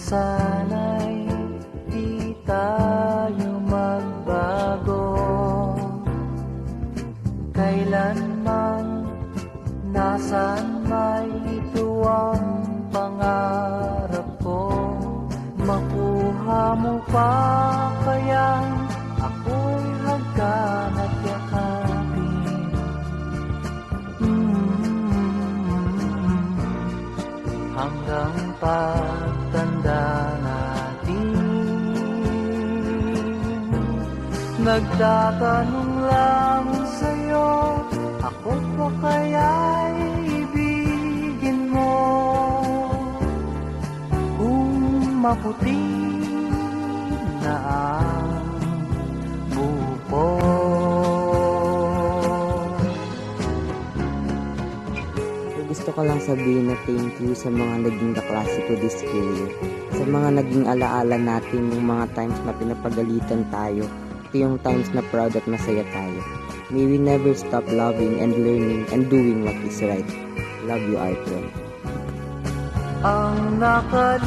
Sana'y di tayo magbago, kailanman nasaan may ito ang pangarap ko. Makuha mo pa kayang ako'y hagkan at yakapin. Hanggang pagtanda natin, nagtatanong lang sa'yo, ako pa kaya'y ibigin mo? Kung maputi na ang buko. Gusto ko lang sabihin na thank you sa mga naging kaklase ko this year. Sa mga naging alaala natin yung mga times na pinapagalitan tayo. Ito yung times na proud at masaya tayo. May we never stop loving and learning and doing what is right. Love you, Arthur. Ang nakalipas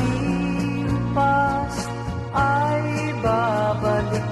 ay babalik